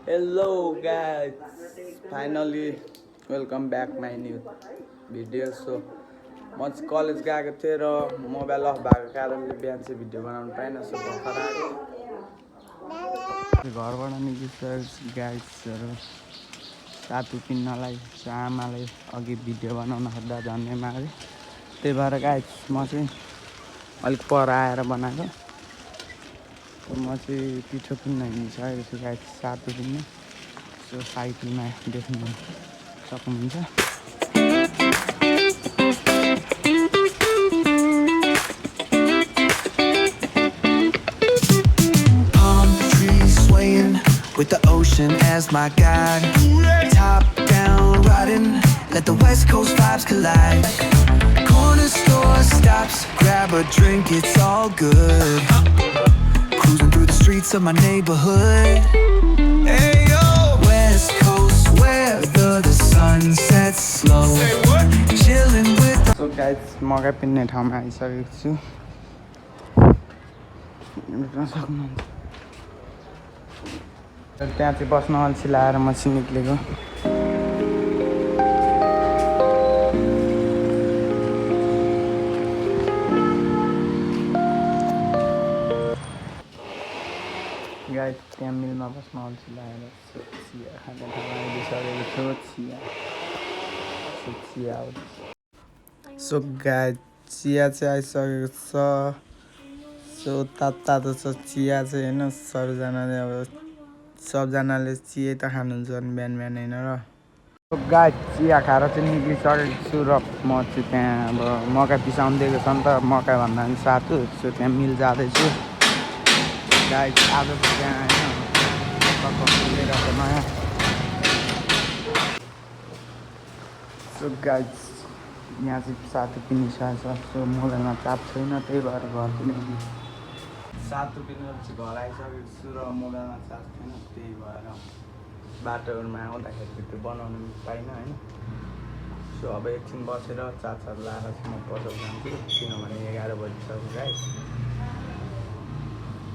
Hello guys, finally welcome back my new video. So म चाहिँ college गएको थिएँ र मोबाइल अफ भएको कारणले बिहान चाहिँ भिडियो बनाउनु पाइनँ। सो भर्खर आएको घरबाट निस्किसकेको गाइजहरू सातु किन्नलाई आमाले अघि भिडियो बनाउन खोज्दा झन्डै मारे। त्यही भएर गाइज म चाहिँ अलिक पर आएर बनाएको। म चाहिँ पिठो किन्न हिँडिसकेको छु गाइज, सातु किन्न। सो साइकलमा देख्नु सक्नुहुन्छ। With the ocean as my guide, top down riding, let the west coast vibes collide. Corner store stops, grab a drink, it's all good. Cruising through the streets of my neighborhood. Hey yo, west coast weather, the sun sets slow. Chilling with the... So guys, मकै पिन्ने ठाउँमा आइसकेको छु। त्यहाँ चाहिँ बस्न अल्छी लाएर म चाहिँ निक्लेको। गाइस त्यहाँ मिलमा बस्न अल्छी लाएर चिया खाने ठाउँमा आइसकेको छु। चिया आउँदैछ। सो गाइस चिया चाहिँ आइसकेको छ। सो तातो छ चिया चाहिँ होइन। सबजनाले चिया त खानुहुन्छ नि बिहान बिहान होइन र। गाइस चिया खाएर चाहिँ निक्लिसकेको छु र म चाहिँ त्यहाँ अब मकै पिसाउनु दिएको छ नि त, मकै भन्दा पनि सातु। सो त्यहाँ मिल जाँदैछु गाइस। आज चाहिँ त्यहाँ होइन नयाँ। सो गाइस यहाँ चाहिँ सातु पिनिसकेको छ। सो मोबाइलमा चार्ज छैन, त्यही भएर घरतिर सातु पिनेर चाहिँ घर आइसकेको छु र मोबाइलमा चार्ज छैन, त्यही भएर बाटोहरूमा आउँदाखेरि त्यो बनाउनु पाइनँ होइन। सो अब एकछिन बसेर चार्ज लाएर चाहिँ म पसल जान्छु, किनभने 11 बजिसक्यो गाइस।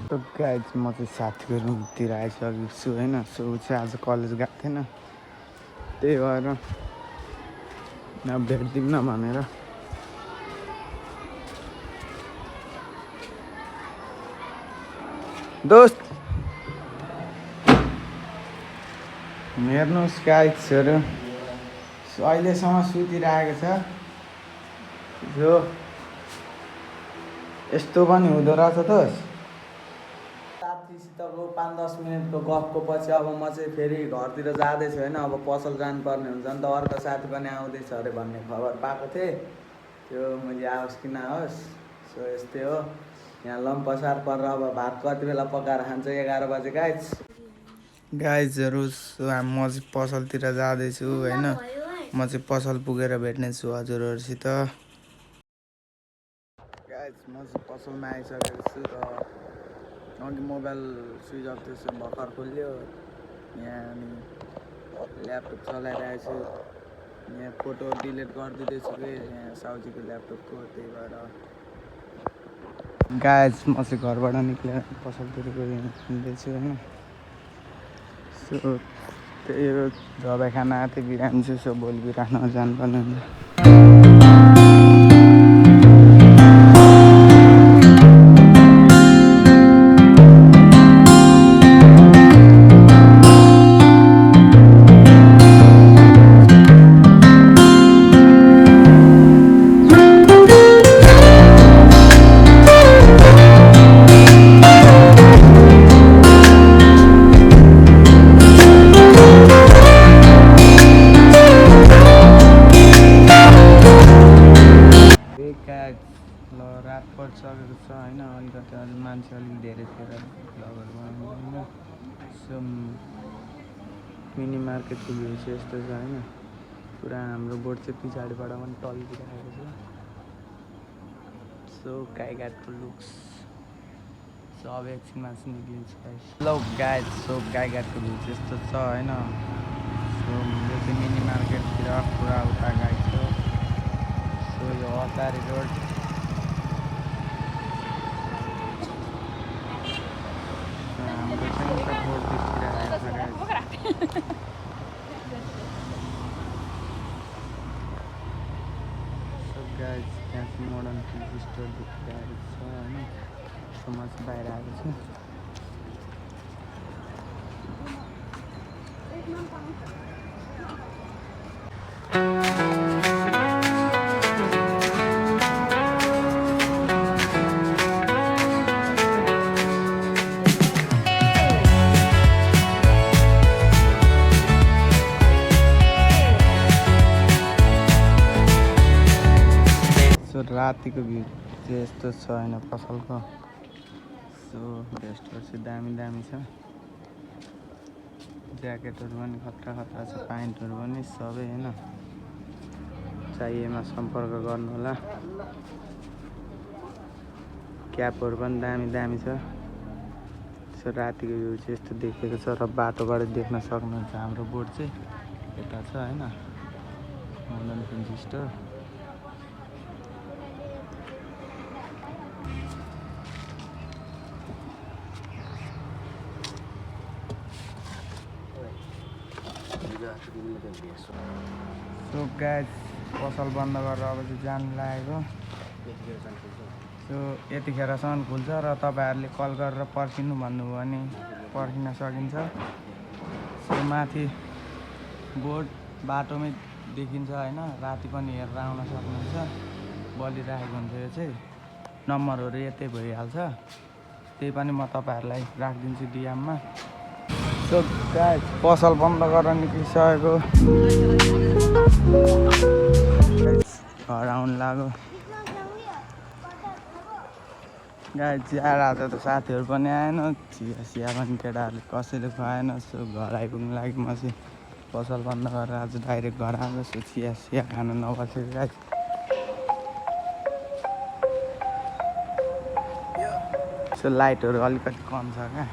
सो गाइस म चाहिँ साथीको रुमतिर आइसकेको छु होइन। सो ऊ चाहिँ आज कलेज गएको थिएन, त्यही भएर भेटिदिउँ न भनेर। दोस्त हेर्नुहोस् गाइसहरू, अहिलेसम्म सुतिरहेको छ। जो यस्तो पनि हुँदो रहेछ दोस्त। साथीसितको 5-10 मिनटको गफको पछि अब म चाहिँ फेरि घरतिर जाँदैछु होइन। अब पसल जानुपर्ने हुन्छ नि त, अर्को साथी पनि आउँदैछ अरे भन्ने खबर पाएको थिएँ। त्यो मैले आओस् कि नआओस्। सो यस्तै हो, यहाँ लम्पसार परेर अब भात कति बेला पकाएर खान्छ, 11 बजे गाइजहरू। सो म चाहिँ पसलतिर जाँदैछु होइन। म चाहिँ पसल पुगेर भेट्नेछु हजुरहरूसित। गाइज म चाहिँ पसलमा आइसकेको छु र अघि मोबाइल स्विच अफ थियो, सो भर्खर खोल्यो। यहाँ अनि ल्यापटप चलाइरहेको छु। यहाँ फोटो डिलिट गरिदिँदैछु कि यहाँ साउजीको ल्यापटपको, त्यही भएर गाइज म चाहिँ घरबाट निक्लेर पसलतिर गइँदैछु होइन। सो त्यही हो, दबाई खाना आएको थियो, बिरामी छु। सो भोलि बिरानो जानुपर्ने हुन्छ। ल रात परिसकेको छ होइन। अलिकति मान्छे अलिक धेरै थिएर भ्लगहरू बनाउनु। सो मिनी मार्केटको भ्यू चाहिँ यस्तो छ होइन। पुरा हाम्रो बोट चाहिँ पछाडिबाट पनि टल्किरहेको छ। So गाईघाटको looks. सो अब एकछिनमा चाहिँ निक्लिन्छ गाइस। ल गाइस सो गाईघाटको भ्यू चाहिँ यस्तो छ होइन। सो यो चाहिँ मिनी मार्केटतिर पुरा उता गाई छ। सो यो हतारी रोड। हाम्रो चाहिँ बोट देखिरहेको छ गाइस। गाइज त्यहाँ चाहिँ मोडर्न फिल्म स्टोर देखिरहेको छ होइन म चाहिँ बाहिर आएको छु रातिको भ्यू चाहिँ यस्तो छ होइन पसलको सो गेस्टहरू चाहिँ दामी दामी छ ज्याकेटहरू पनि खतरा खतरा छ प्यान्टहरू पनि सबै होइन चाहिएमा सम्पर्क गर्नु होला क्यापहरू पनि दामी दामी छ सो रातिको भ्यू चाहिँ यस्तो देखेको छ र बाटोबाट देख्न सक्नुहुन्छ हाम्रो बोर्ड चाहिँ यता छ होइन modern film store so guys पसल बन्द गरेर अब चाहिँ जानु लागेको सो यतिखेरसम्म खुल्छ र तपाईँहरूले कल गरेर पर्खिनु भन्नुभयो भने पर्खिन सकिन्छ सो माथि बोर्ड बाटोमै देखिन्छ होइन राति पनि हेरेर आउन सक्नुहुन्छ बलिराखेको हुन्छ यो चाहिँ नम्बरहरू यतै भइहाल्छ त्यही पनि म तपाईँहरूलाई राखिदिन्छु डिएममा सो गाइज पसल बन्द गरेर निक्लिसकेको घर आउनु लाग्यो गाइज चिया आज त साथीहरू पनि आएन चिया पनि केटाहरूले कसैले खुवाएन सो घर आइपुग्नु लागि म चाहिँ पसल बन्द गरेर आज डाइरेक्ट घर आएको सो चिया खानु नबसेको गाइज सो लाइटहरू अलिकति कम छ क्या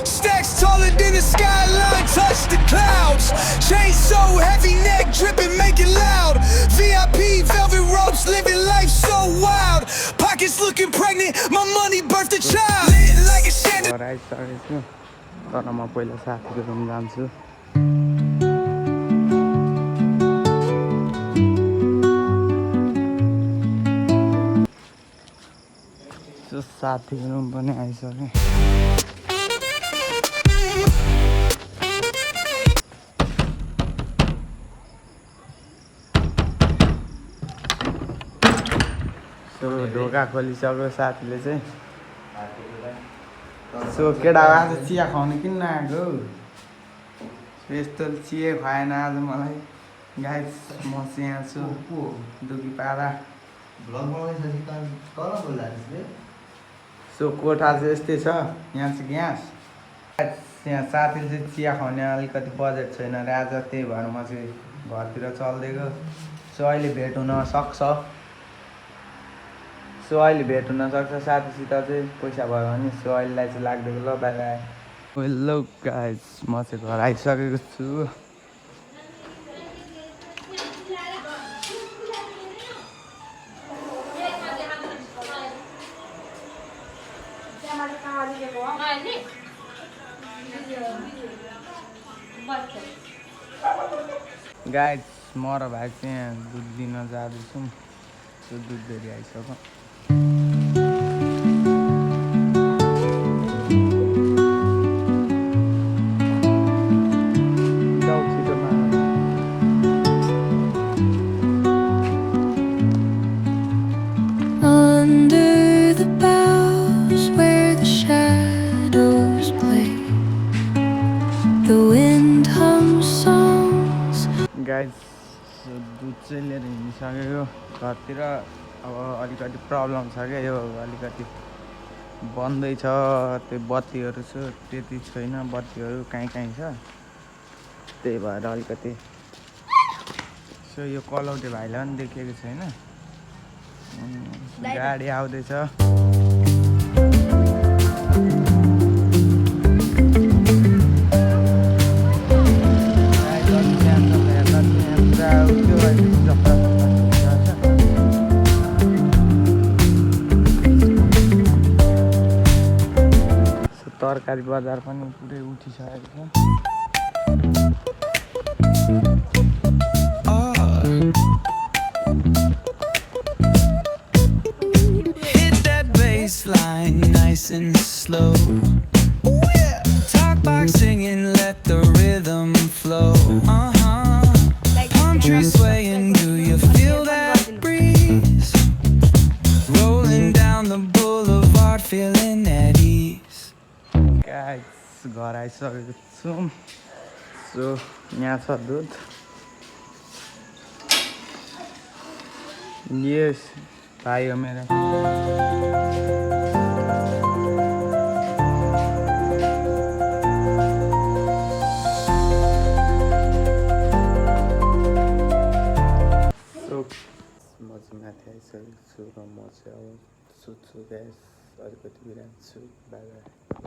Stacks taller than the skyline, touch the clouds. Chain so heavy, neck dripping, make it loud. VIP, velvet ropes, living life so wild. Pockets looking pregnant, my money birthed a child. Lit like a chandelier. घर आइसकेको छु तर म पहिला साथीको room जान्छु so साथीको room पनि आइसक्यो ढोका खोलिसक्यो साथीले चाहिँ सो केटा आज चिया खुवाउनु किन आएको यस्तो चिया खुवाएन आज मलाई गाइस म चाहिँ यहाँ छु दुखी पारा सो कोठा चाहिँ यस्तै छ यहाँ चाहिँ ग्यास यहाँ साथीले चाहिँ चिया खुवाउने अलिकति बजेट छैन र आज त्यही भएर म चाहिँ घरतिर चल्दिएको सो अहिले भेट हुन सक्छ सो अहिले भेट हुनसक्छ साथीसित चाहिँ पैसा भयो भने सो अहिलेलाई चाहिँ लाग्दिएको ल बाई बाई हेलो गाइज म चाहिँ घर आइसकेको छु गाइज म र भाइ चाहिँ यहाँ दुध दिन जाँदैछौँ त्यो दुध धेरै आइसक्यो गाइज दुध चाहिँ लिएर हिँडिसकेको घरतिर अब अलिकति प्रब्लम छ क्या यो अलिकति बन्दै छ त्यो बत्तीहरू छ त्यति छैन बत्तीहरू कहीँ छ त्यही भएर अलिकति सो यो कलौटे भाइलाई पनि देखेको छैन गाडी आउँदैछ तरकारी बजार पनि पुरै उठिसकेको छ। Hit that baseline nice and slow. Ooh, yeah. Talk box singing, let the rhythm flow. Palm tree swaying, do you feel that breeze? Rolling down the boulevard, feeling at ease. Guys घर आइसकेको छु। So यहाँ छ दुध। यस भाइ हो मेरो। So म चाहिँ माथि आइसकेको छु र म चाहिँ अब सुत्छु गाइस। अलिकति बिरामी छु। By by.